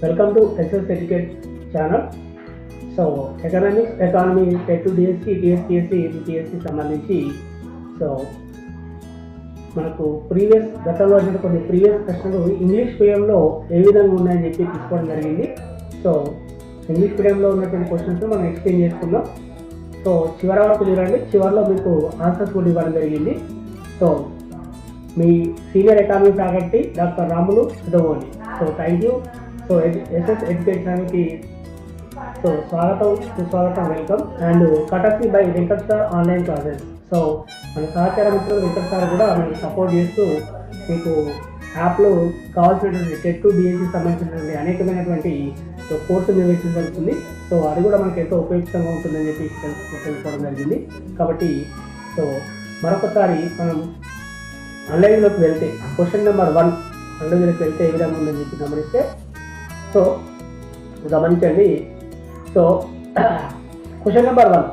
Welcome to SS Educate channel. So economics, economy, TET DSC, TSPSC, UPSC సంబంధించి మనకు గతంలో వచ్చిన కొన్ని ప్రీవియస్ ప్రశ్నలు ఇంగ్లీష్ మీడియంలో ఏ విధంగా ఉన్నాయని చెప్పి తీసుకోవడం జరిగింది. సో ఇంగ్లీష్ మీడియంలో ఉన్నటువంటి క్వశ్చన్స్ మనం ఎక్స్ప్లెయిన్ చేసుకుందాం. సో చివరి వరకు చూడండి, చివరిలో మీకు ఆన్సర్స్ కూడా ఇవ్వడం జరిగింది. సో మీ senior economy faculty doctor Ramulu Sudhavoni. So thank you. So SS educate ఛానల్కి సో సుస్వాగతం, welcome. And courtesy by Venkat sir online classes. So మన సహచార మిత్రులు వెంకట్ సార్ కూడా మనకి సపోర్ట్ చేస్తూ మీకు యాప్లో కావాల్సినటువంటి టెట్ డిఎస్సి సంబంధించినటువంటి అనేకమైనటువంటి కోర్సు నిర్వహించబడుతుంది. సో అది కూడా మనకి ఎంతో ఉపయుక్తంగా ఉంటుందని చెప్పి తెలుసుకోవడం జరిగింది. కాబట్టి సో మరొకసారి మనం ఆన్లైన్లోకి వెళ్తే క్వశ్చన్ నెంబర్ 1 ఆన్లైన్లోకి వెళ్తే ఏ విధంగా ఉందని చెప్పి గమనిస్తే, సో గమనించండి. So question number 1,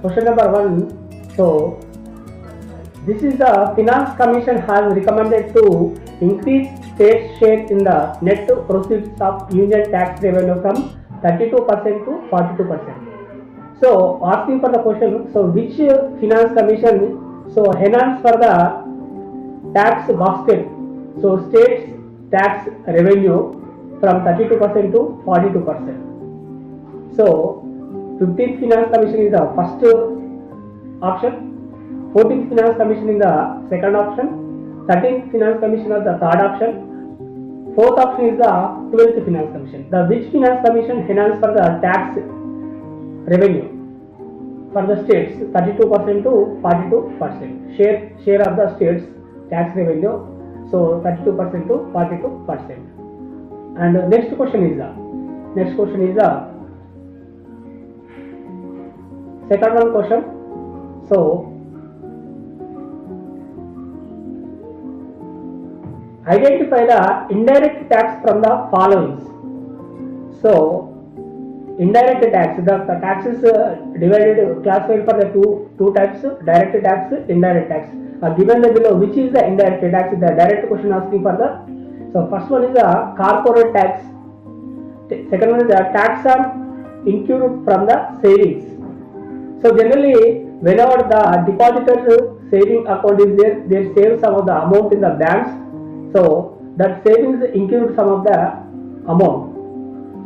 question number 1. So this is the Finance Commission has recommended to increase state share in the net proceeds of union tax revenue from 32% to 42%. So asking for the question, so which Finance Commission so enhanced for the tax basket, so states tax revenue from 32% to 42%. So 15th Finance Commission is the first option, 14th Finance Commission is the second option, 13th Finance Commission is the third option, 4th option is the 12th Finance Commission. The which Finance Commission enhanced for the tax revenue for the states 32% to 42%. Share of the states tax revenue, so 32% to 42%. And next question is the second one question. So identify the indirect tax from the following. So indirect tax, the tax is divided, classified for the two types, direct tax, indirect tax. Given the below, which is the indirect tax? The direct question asking for the, so first one is the corporate tax, second one is the tax on incurred from the savings. So generally, whenever the depositor's saving account is there, they save some of the amount in the banks. So that savings include some of the amount.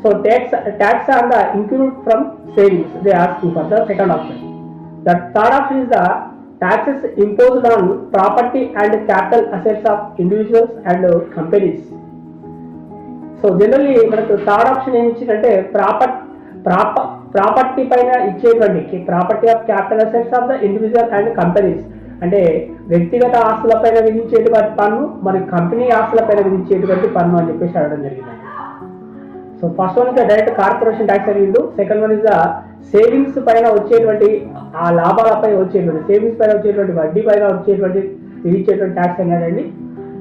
So tax on the incurred from savings, they ask you for the second option. The third option is the taxes imposed on property and capital assets of individuals and companies. So generally, మనకు third option ఏమి ఇచ్చిందంటే property పైన ఇచ్చేటువంటి property of capital assets of the individual and companies, అంటే వ్యక్తిగత ఆస్తుల పైన విధించేటువంటి పన్ను, మరి కంపెనీ ఆస్తుల పైన విధించేటువంటి పన్ను అని చెప్పేసి అడగడం జరిగింది. So first one is the direct corporation tax అడిగిండు, second one is the savings పైన వచ్చేటువంటి ఆ లాభాలపై వచ్చేటువంటి సేవింగ్స్ పైన వచ్చేటువంటి వడ్డీ పైన వచ్చేటువంటి విధించేటువంటి ట్యాక్స్ అన్నాడండి.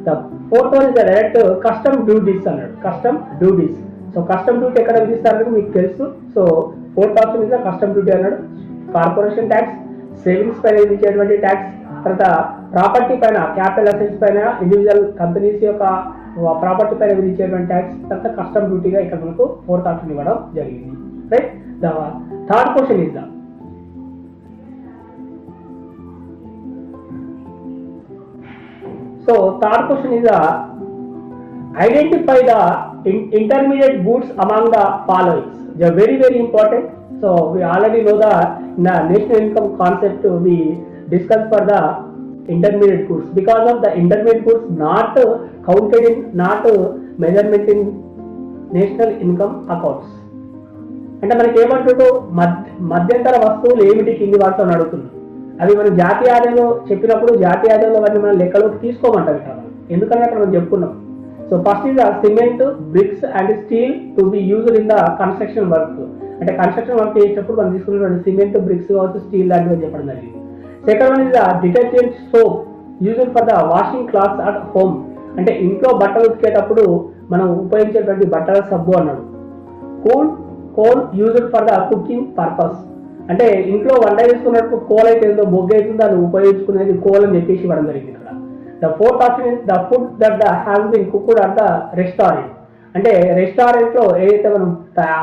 The fourth one is the direct custom duties అన్నాడు, custom duties. So custom duty ఎక్కడ విధిస్తారని మీకు తెలుసు. So fourth option is the custom duty అన్నాడు. కార్పొరేషన్ ట్యాక్స్, సేవింగ్స్ పైన విధించేటువంటి ట్యాక్స్, తర్వాత ప్రాపర్టీ పైన క్యాపిటల్ అసెట్స్ పైన ఇండివిజువల్ కంపెనీస్ యొక్క ప్రాపర్టీ పైన విధించేటువంటి ట్యాక్స్, తర్వాత కస్టమ్ డ్యూటీగా ఇక్కడ మనకు ఫోర్త్ ఆప్షన్ ఇవ్వడం జరిగింది. Right. The third question is the, so third question is the identify the intermediate goods among the following. They are very important. So we already know the national income concept we discussed for the intermediate goods. Because of the intermediate goods not counted in, not measurement in national income accounts. అంటే మనకి ఏమంటుంటూ మధ్యంతర వస్తువులు ఏమిటి కింది వాటితో అడుగుతున్నాం. అవి మనం జాతీయ ఆదాయంలో చెప్పినప్పుడు జాతీయ ఆదాయంలో వాటిని మనం లెక్కలోకి తీసుకోమంటారు ఇక్కడ, ఎందుకంటే అక్కడ మనం చెప్పుకున్నాం. So first is the cement, bricks and steel to be used in the construction work. అంటే కన్స్ట్రక్షన్ వర్క్ చేసేటప్పుడు మనం తీసుకున్నటువంటి సిమెంట్, బ్రిక్స్ కావచ్చు, స్టీల్ లాంటివి చెప్పడం జరిగింది. Second one is the detergent soap used for the washing clothes at home. అంటే ఇంట్లో బట్టలు ఉతికేటప్పుడు మనం ఉపయోగించేటువంటి బట్టల సబ్బు అన్నాడు. Coal used for the cooking purpose. అంటే ఇంట్లో వంట చేసుకున్నప్పుడు కోల్ అయితే ఏదో బొగ్గు అవుతుందో అది ఉపయోగించుకునేది కోల్ అని చెప్పేసి ఇవ్వడం జరిగింది ఇక్కడ. The fourth option is the food that the has been cooked at the restaurant. అంటే రెస్టారెంట్లో ఏదైతే మనం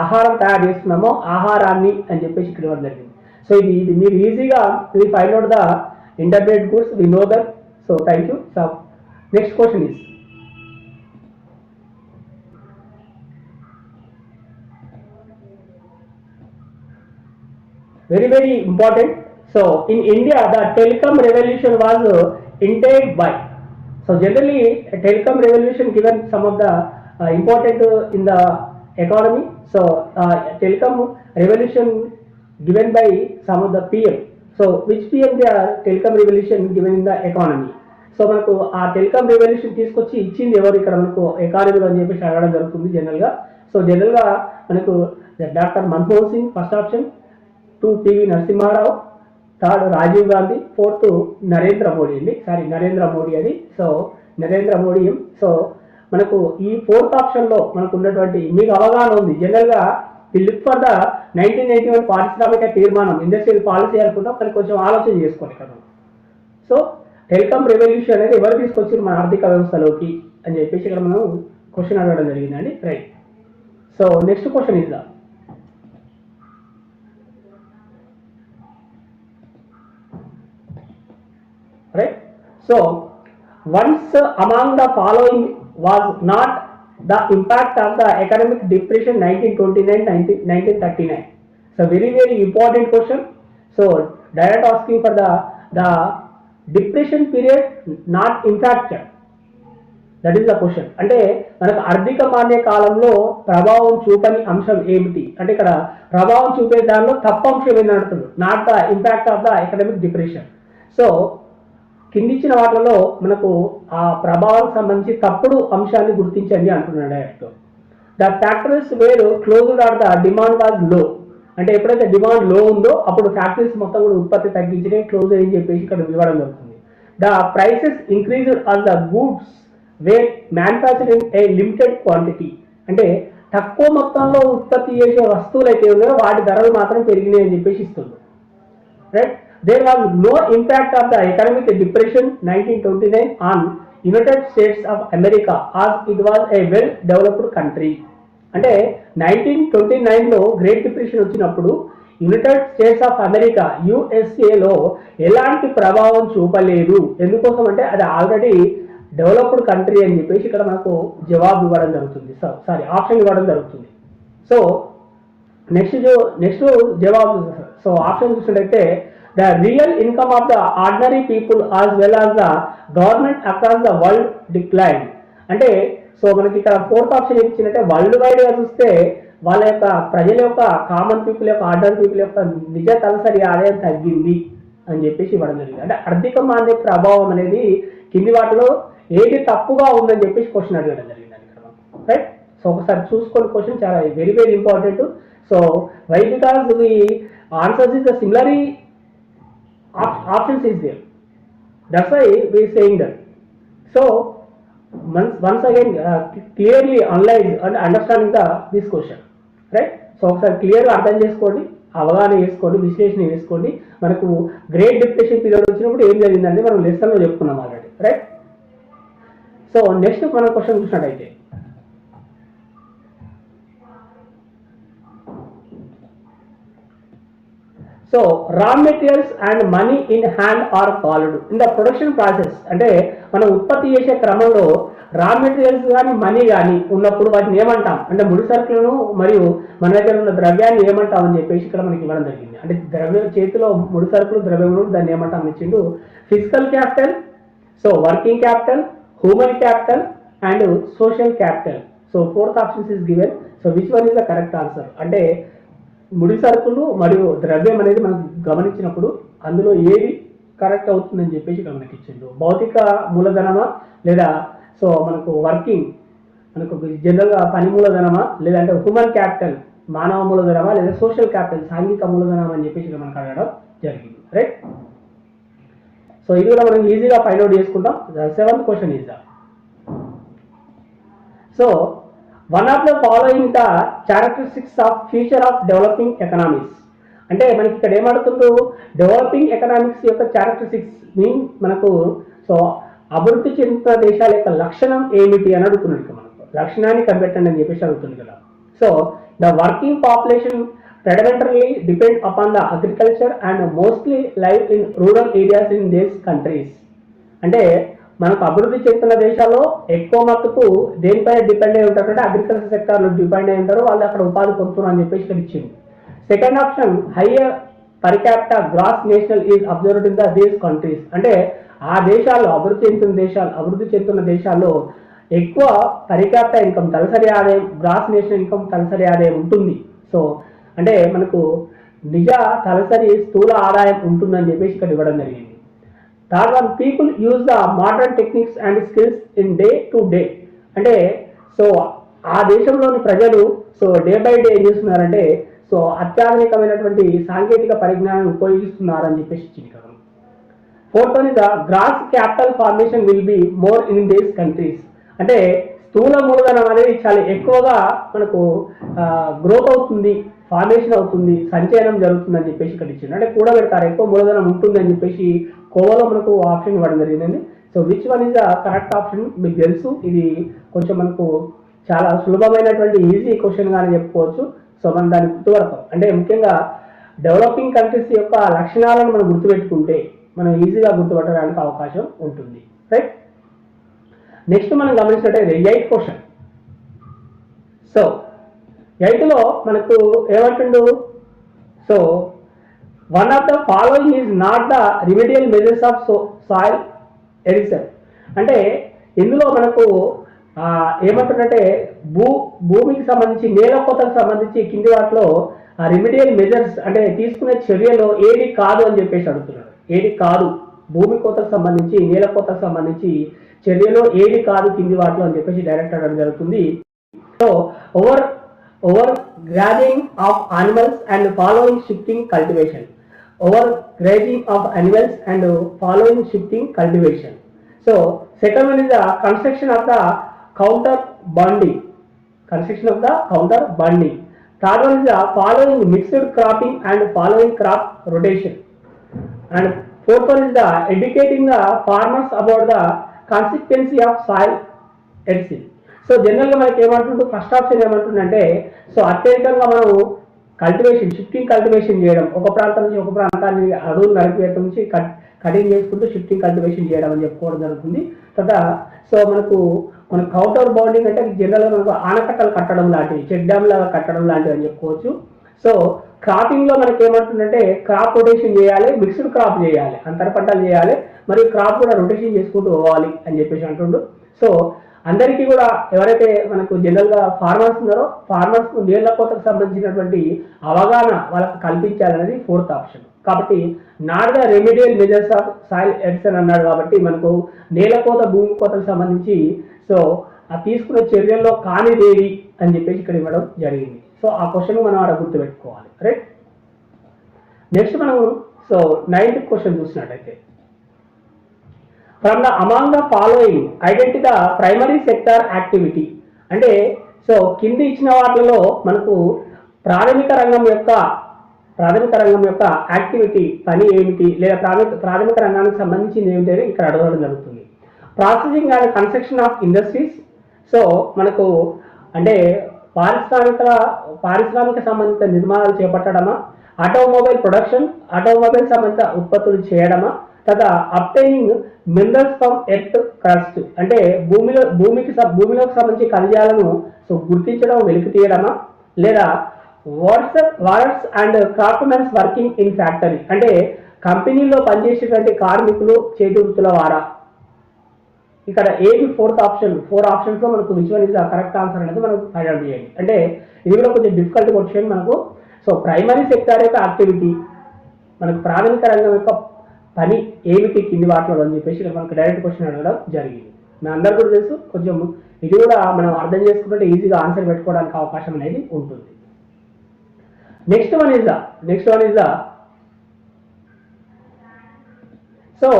ఆహారం తయారు చేస్తున్నామో ఆహారాన్ని అని చెప్పేసి ఇక్కడ ఇవ్వడం జరిగింది. సో ఇది మీరు ఈజీగా find out the intermediate goods, we know that. So thank you. So next question is very important. So in India the telecom revolution was entailed by. So generally a telecom revolution given some of the important in the economy. So telecom revolution given by some of the PM. So which PM they are telecom revolution given in the economy? So మనకు ఆ telecom revolution తీసుకొచ్చి ఇచ్చింది ఎవరు ఇక్కడ మనకు ఎకానమీలో అని చెప్పేసి అడగడం జరుగుతుంది జనరల్గా. సో జనరల్గా మనకు doctor Manmohan Singh first option, 2 PV Narasimha Rao, 3rd Rajiv Gandhi, 4th Narendra Modi అండి. నరేంద్ర మోడీ అది. సో నరేంద్ర మోడీ. సో మనకు ఈ 4th ఆప్షన్లో మనకు ఉన్నటువంటి మీకు అవగాహన ఉంది. జనరల్గా వి లుక్ ఫర్ ద 1981 పారిశ్రామిక తీర్మానం, ఇండస్ట్రియల్ పాలసీ అనుకుంటాం, కానీ కొంచెం ఆలోచన చేసుకోండి ఇక్కడ. సో టెలికామ్ రెవల్యూషన్ అనేది ఎవరు తీసుకొచ్చారు మన ఆర్థిక వ్యవస్థలోకి అని చెప్పేసి ఇక్కడ మనం క్వశ్చన్ అడగడం జరిగిందండి. Right. So next question is the right. So once among the following was not the impact of the economic depression 1929-1939. So very important question. So direct asking for the depression period not impacted. That is the question. అంటే మనకు ఆర్థిక మాన్య కాలంలో ప్రభావం చూపని అంశం ఏమిటి అంటే ఇక్కడ ప్రభావం చూపే దానిలో తప్పు అంశం ఏంటంటున్నారు, not the impact of the economic depression. So కిందిచ్చిన వాటిలో మనకు ఆ ప్రభావానికి సంబంధించి తప్పుడు అంశాన్ని గుర్తించండి అంటున్నాడు direct. The factories were closed or the demand was low. అంటే ఎప్పుడైతే డిమాండ్ లో ఉందో అప్పుడు ఫ్యాక్టరీస్ మొత్తం కూడా ఉత్పత్తి తగ్గించడం క్లోజ్ అని చెప్పేసి ఇక్కడ ఇవ్వడం జరుగుతుంది. The prices increased on the goods where manufacturing a limited quantity. అంటే తక్కువ మొత్తంలో ఉత్పత్తి చేసే వస్తువులు అయితే ఉన్నాయో వాటి ధరలు మాత్రం పెరిగినాయి అని చెప్పేసి ఇస్తుంది. Right. There was no impact of the economic depression 1929 on United States of America as it was a well developed country. అంటే 1929లో గ్రేట్ డిప్రెషన్ వచ్చినప్పుడు యునైటెడ్ స్టేట్స్ ఆఫ్ అమెరికా యుఎస్ఏలో ఎలాంటి ప్రభావం చూపలేదు. ఎందుకోసం అంటే అది ఆల్రెడీ డెవలప్డ్ కంట్రీ అని చెప్పేసి ఇక్కడ మనకు జవాబు ఇవ్వడం జరుగుతుంది, ఆప్షన్ ఇవ్వడం జరుగుతుంది. సో నెక్స్ట్ జవాబు. సో ఆప్షన్ చూసినట్టయితే the real income of the ordinary people as well as the government across the world declined. అంటే సో మనకి ఇక్కడ 4th ఆప్షన్ ఇచ్చినట్టే వరల్డ్ వైడ్ గా చూస్తే వాళ్ళ యొక్క ప్రజల యొక్క కామన్ పీపుల్ యొక్క ఆర్డినరీ పీపుల్ యొక్క నిజ తలసరి ఆదాయం తగ్గింది అని చెప్పేసి ఇవ్వడం జరిగింది. అంటే ఆర్థిక మాంద్య ప్రభావం అనేది కింది వాటిలో ఏది తప్పుగా ఉందని చెప్పేసి క్వశ్చన్ అడగడం జరిగింది ఇక్కడ. రైట్. సో ఒకసారి చూసుకోండి, క్వశ్చన్ చాలా very important. So why because the answers is the similarly options is there, that's why we are saying that. So once again clearly analyze and understanding this question, right. So ఒకసారి క్లియర్గా అర్థం చేసుకోండి, అవగాహన చేసుకోండి, విశ్లేషణ చేసుకోండి. మనకు గ్రేట్ డిప్రెషన్ పీరియడ్ వచ్చినప్పుడు ఏం జరిగిందంటే మనం లెసన్లో చెప్పుకున్నాం ఆల్రెడీ. రైట్. సో నెక్స్ట్ మనం క్వశ్చన్ చూసినట్టయితే so raw materials and money in hand are called in the production process. అంటే మనం ఉత్పత్తి చేసే క్రమంలో రా మెటీరియల్స్ కానీ మనీ కానీ ఉన్నప్పుడు వాటిని ఏమంటాం అంటే ముడి సరుకులను మరియు మన దగ్గర ఉన్న ద్రవ్యాన్ని ఏమంటాం అని చెప్పేసి ఇక్కడ మనకి ఇవ్వడం జరిగింది. అంటే ద్రవ్యం చేతిలో ముడి సరుకులు ద్రవ్యములు దాన్ని ఏమంటాం ఇచ్చిండు. Physical capital, so working capital, human capital and social capital. So 4th options is given. So which one is the correct answer అంటే ముడి సరుకులు మరియు ద్రవ్యం అనేది మనం గమనించినప్పుడు అందులో ఏది కరెక్ట్ అవుతుందని చెప్పేసి ఇక్కడ మనకి ఇచ్చిండు. భౌతిక మూలధనమా లేదా సో మనకు వర్కింగ్ మనకు జనరల్గా పని మూలధనమా లేదంటే హ్యూమన్ క్యాపిటల్ మానవ మూలధనమా లేదా సోషల్ క్యాపిటల్ సాంఘిక మూలధనం అని చెప్పేసి ఇక్కడ మనకు అడగడం జరిగింది. రైట్. సో ఇది కూడా మనం ఈజీగా ఫైండ్ అవుట్ చేసుకుంటాం. 7th question is the so one of the following the characteristics of future of developing economics. అంటే మనకి ఇక్కడ ఏమడుతుందో డెవలపింగ్ ఎకనామిక్స్ యొక్క క్యారెక్టరిస్టిక్స్ మీన్ మనకు సో అభివృద్ధి చెందుతున్న దేశాల యొక్క లక్షణం ఏమిటి అని అడుగుతున్నాడు ఇక మనకు. లక్షణాన్ని కనిపెట్టండి అని చెప్పేసి అడుగుతుంది కదా. So the working population predominantly depend upon the agriculture and mostly live in rural areas in these countries. అంటే మనకు అభివృద్ధి చెందుతున్న దేశాల్లో ఎక్కువ మట్టుకు దేనిపైన డిపెండ్ అయి ఉంటారు అంటే అగ్రికల్చర్ సెక్టార్లో డిపెండ్ అయి ఉంటారు, వాళ్ళు అక్కడ ఉపాధి పొందుతున్నారు అని చెప్పేసి ఇక్కడ ఇచ్చింది. Second option higher per capital gross national is observed in the these countries. అంటే ఆ దేశాల్లో అభివృద్ధి చెందుతున్న దేశాల్లో ఎక్కువ పర్ క్యాపిటల్ ఇన్కమ్ తలసరి ఆదాయం, గ్రాస్ నేషనల్ ఇన్కమ్ తలసరి ఆదాయం ఉంటుంది. సో అంటే మనకు నిజ తలసరి స్థూల ఆదాయం ఉంటుందని చెప్పేసి ఇక్కడ ఇవ్వడం జరిగింది. Third one people use the modern techniques and skills in day to day. అంటే సో ఆ దేశంలోని ప్రజలు సో డే బై డే ఏం చేస్తున్నారంటే సో అత్యాధునికమైనటువంటి సాంకేతిక పరిజ్ఞానాన్ని ఉపయోగిస్తున్నారని చెప్పేసి ఇచ్చింది కదా. Fourth one is the gross capital formation will be more in these countries. అంటే స్థూల మూలధనం అనేది చాలా ఎక్కువగా మనకు గ్రోత్ అవుతుంది, ఫార్మేషన్ అవుతుంది, సంచయనం జరుగుతుంది అని చెప్పేసి ఇక్కడ ఇచ్చింది. అంటే కూడబెడతారు, ఎక్కువ మూలధనం ఉంటుంది అని చెప్పేసి కోవలో మనకు ఆప్షన్ ఇవ్వడం జరిగిందండి. So which one is the correct option మీకు తెలుసు. ఇది కొంచెం మనకు చాలా సులభమైనటువంటి ఈజీ క్వశ్చన్ గానే చెప్పుకోవచ్చు. సో మనం దాన్ని గుర్తుపడతాం అంటే ముఖ్యంగా డెవలపింగ్ కంట్రీస్ యొక్క లక్షణాలను మనం గుర్తుపెట్టుకుంటే మనం ఈజీగా గుర్తుపట్టడానికి అవకాశం ఉంటుంది. రైట్, నెక్స్ట్ మనం గమనించినట్టయితే 8th క్వశ్చన్. సో 8లో మనకు ఏమంటుండు, so one of the following is not the remedial measures of soil erosion. అంటే ఇందులో మనకు ఏమంటుందంటే భూమికి సంబంధించి నేల కోతకు సంబంధించి కింది వాటిలో రిమెడియల్ మెజర్స్ అంటే తీసుకునే చర్యలో ఏది కాదు అని చెప్పేసి అడుగుతున్నాడు. ఏది కాదు భూమి కోతకు సంబంధించి నేల కోతకు సంబంధించి చర్యలో ఏది కాదు కింది వాటిలో అని చెప్పేసి డైరెక్ట్ అడగడం జరుగుతుంది. So over grazing of animals and following shifting cultivation. Over grazing of animals and following shifting cultivation. So second one is the construction of the contour bunding. Third one is the following mixed cropping and following crop rotation. And fourth one is the educating the farmers about the consequency of soil erosion. So జనరల్గా మనకి ఏమంటుంటే first option ఏమంటుందంటే so అత్యధికంగా మనం shifting cultivation చేయడం, ఒక ప్రాంతం నుంచి ఒక ప్రాంతాన్ని అడవులు నరికివేయడం నుంచి కటింగ్ చేసుకుంటూ షిఫ్టింగ్ కల్టివేషన్ చేయడం అని చెప్పుకోవడం జరుగుతుంది. తర్వాత సో మన కౌంటర్ బౌండింగ్ అంటే జనరల్గా మనకు ఆనకట్టలు కట్టడం లాంటివి, చెక్ డ్యామ్ లాగా కట్టడం లాంటివి అని చెప్పుకోవచ్చు. సో క్రాపింగ్ లో మనకి ఏమంటుందంటే క్రాప్ రొటేషన్ చేయాలి, మిక్స్డ్ క్రాప్ చేయాలి, అంతర పంటలు చేయాలి, మరియు క్రాప్ కూడా రొటేషన్ చేసుకుంటూ పోవాలి అని చెప్పేసి అంటుండు. సో అందరికీ కూడా ఎవరైతే మనకు జనరల్ గా ఫార్మర్స్ ఉన్నారో ఫార్మర్స్ కు నీళ్ల కోతకు సంబంధించినటువంటి అవగాహన వాళ్ళకి కల్పించాలనేది 4th ఆప్షన్. కాబట్టి not the remedial measures of soil erosion అన్నాడు. కాబట్టి మనకు నేల కోత భూమి కోతకు సంబంధించి సో ఆ తీసుకున్న చర్యల్లో కానిదేవి అని చెప్పేసి ఇక్కడ ఇవ్వడం జరిగింది. సో ఆ క్వశ్చన్ మనం ఆడ గుర్తుపెట్టుకోవాలి. రైట్, నెక్స్ట్ మనం సో 9th క్వశ్చన్ చూసినట్టయితే from the among the following identify the primary sector activity. అంటే సో కింది ఇచ్చిన వాటిలో మనకు ప్రాథమిక రంగం యొక్క యాక్టివిటీ పని ఏమిటి లేదా ప్రాథమిక రంగానికి సంబంధించింది ఏమిటి అని ఇక్కడ అడగడం జరుగుతుంది. Processing and construction of industries. So మనకు అంటే పారిశ్రామిక సంబంధిత నిర్మాణాలు చేపట్టడమా, ఆటోమొబైల్ ప్రొడక్షన్ ఆటోమొబైల్ సంబంధిత ఉత్పత్తులు చేయడమా, తర్వాత obtaining minerals from earth crust అంటే భూమిలోకి సంబంధించి ఖనిజాలను సో గుర్తించడం వెలికి తీయడమా, లేదా workers and craftsmens working in factory అంటే కంపెనీలో పనిచేసేటువంటి కార్మికులు చేతి వృత్తుల వారా. ఇక్కడ ఏది 4th ఆప్షన్, 4 ఆప్షన్స్ లో మనకు which one is the correct answer అనేది మనం ఫైండ్ అవుట్ చేయాలి. అంటే ఇది కూడా కొంచెం డిఫికల్ట్ క్వశ్చన్ మనకు. సో ప్రైమరీ సెక్టార్ యొక్క యాక్టివిటీ, మనకు ప్రాథమిక రంగం యొక్క పని ఏమిటి కింది వాటిలో అని చెప్పేసి మనకు డైరెక్ట్ క్వశ్చన్ అడగడం జరిగింది. మన అందరూ కూడా తెలుసు, కొంచెం ఇది కూడా మనం అర్థం చేసుకుంటే ఈజీగా ఆన్సర్ పెట్టుకోవడానికి అవకాశం అనేది ఉంటుంది. Next one is the so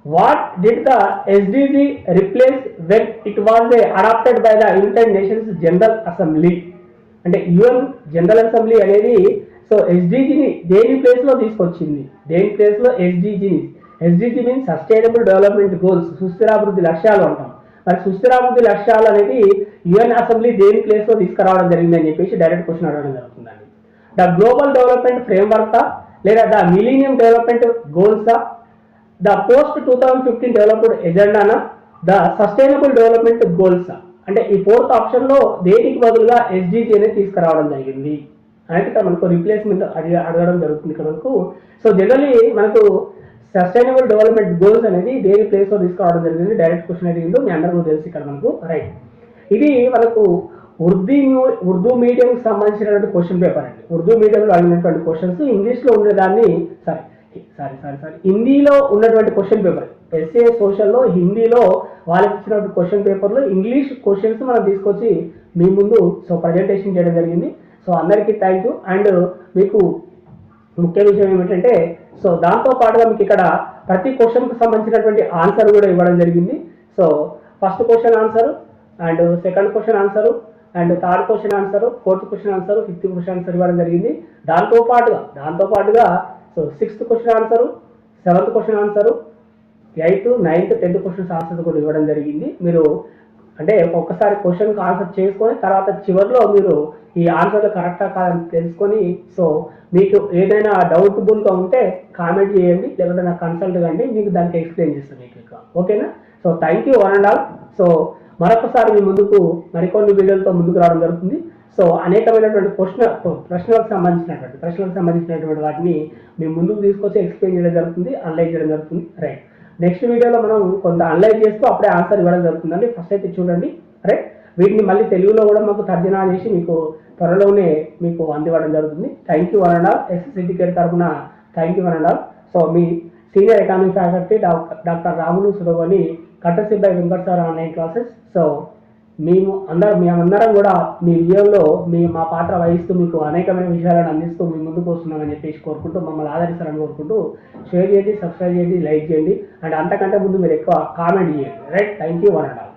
what did the SDG replace when it was adopted by the United Nations General Assembly? అంటే యుఎన్ జనరల్ అసెంబ్లీ అనేది సో ఎస్డిజిని దేని ప్లేస్ లో తీసుకొచ్చింది, SDG means sustainable development goals, సుస్థిరాభివృద్ధి లక్ష్యాలు అంటాం. మరి సుస్థిరాభివృద్ధి లక్ష్యాలు అనేది యుఎన్ అసెంబ్లీ దేని ప్లేస్లో తీసుకురావడం జరిగిందని చెప్పేసి డైరెక్ట్ క్వశ్చన్ అడగడం జరుగుతుందండి. ద గ్లోబల్ డెవలప్మెంట్ ఫ్రేమ్వర్క్ లేదా ద మిలీనియం డెవలప్మెంట్ గోల్సా, ద పోస్ట్ 2015 డెవలప్డ్ ఎజెండానా, ద సస్టైనబుల్ డెవలప్మెంట్ గోల్సా. అంటే ఈ ఫోర్త్ ఆప్షన్లో దేనికి బదులుగా ఎస్డిజి అనేది తీసుకురావడం జరిగింది అనేది ఇక్కడ మనకు రీప్లేస్మెంట్ అడగడం జరుగుతుంది ఇక్కడ మనకు. సో జనరల్లీ మనకు సస్టైనబుల్ డెవలప్మెంట్ గోల్స్ అనేది దేని ప్లేస్లో తీసుకురావడం జరిగింది డైరెక్ట్ క్వశ్చన్ అడిగిందో మీ అందరికీ తెలుసు ఇక్కడ మనకు, రైట్. ఇది మనకు ఉర్దూ మీడియంకి సంబంధించినటువంటి క్వశ్చన్ పేపర్ అండి. ఉర్దూ మీడియంలో అడిగినటువంటి క్వశ్చన్స్ ఇంగ్లీష్లో ఉండేదాన్ని హిందీలో ఉన్నటువంటి క్వశ్చన్ పేపర్. ఎస్ఏ సోషల్లో హిందీలో వాళ్ళకి ఇచ్చినటువంటి క్వశ్చన్ పేపర్లో ఇంగ్లీష్ క్వశ్చన్స్ మనం తీసుకొచ్చి మీ ముందు సో ప్రజెంటేషన్ చేయడం జరిగింది. సో అందరికీ థ్యాంక్ యూ. అండ్ మీకు ముఖ్య విషయం ఏమిటంటే సో దాంతో పాటుగా మీకు ఇక్కడ ప్రతి క్వశ్చన్కి సంబంధించినటువంటి ఆన్సర్ కూడా ఇవ్వడం జరిగింది. So first question answer and second question answer and third question answer, fourth question answer, fifth question answer ఇవ్వడం జరిగింది. దాంతో పాటుగా so sixth question answer, seventh question answer, 8th, 9th, 10th questions answer కూడా ఇవ్వడం జరిగింది. మీరు అంటే ఒక్కసారి క్వశ్చన్కి ఆన్సర్ చేసుకొని తర్వాత చివరిలో మీరు ఈ ఆన్సర్లు కరెక్టా కాదని తెలుసుకొని సో మీకు ఏదైనా డౌట్ఫుల్గా ఉంటే కామెంట్ చేయండి, లేకపోతే నాకు కన్సల్ట్ కండి, మీకు దానికి ఎక్స్ప్లెయిన్ చేస్తాను మీకు ఇంకా, ఓకేనా. So thank you one and all. So మరొకసారి మీ ముందుకు మరికొన్ని వీడియోలతో ముందుకు రావడం జరుగుతుంది. సో అనేకమైనటువంటి ప్రశ్నలకు సంబంధించినటువంటి వాటిని మేము ముందుకు తీసుకొచ్చి ఎక్స్ప్లెయిన్ చేయడం జరుగుతుంది, అనలైజ్ చేయడం జరుగుతుంది, రైట్. నెక్స్ట్ వీడియోలో మనం కొంత అనలైజ్ చేస్తూ అప్పుడే ఆన్సర్ ఇవ్వడం జరుగుతుందండి. ఫస్ట్ అయితే చూడండి, రైట్. వీటిని మళ్ళీ తెలుగులో కూడా మాకు తర్జనా చేసి మీకు త్వరలోనే మీకు అందివ్వడం జరుగుతుంది. Thank you one and all. SSC care తరఫున thank you one and all. So మీ senior economic faculty doctor Ramulu సుడవని కట్టసి by Venkat sir online classes. So మేమందరం కూడా మీ విజయంలో మా పాత్ర వహిస్తూ మీకు అనేకమైన విషయాలను అందిస్తూ మీ ముందుకు వస్తున్నామని చెప్పేసి కోరుకుంటూ మమ్మల్ని ఆదరిస్తారని కోరుకుంటూ షేర్ చేయండి, సబ్స్క్రైబ్ చేయండి, లైక్ చేయండి అండ్ అంతకంటే ముందు మీరు ఎక్కువ కామెంట్ చేయండి, right. Thank you one and all.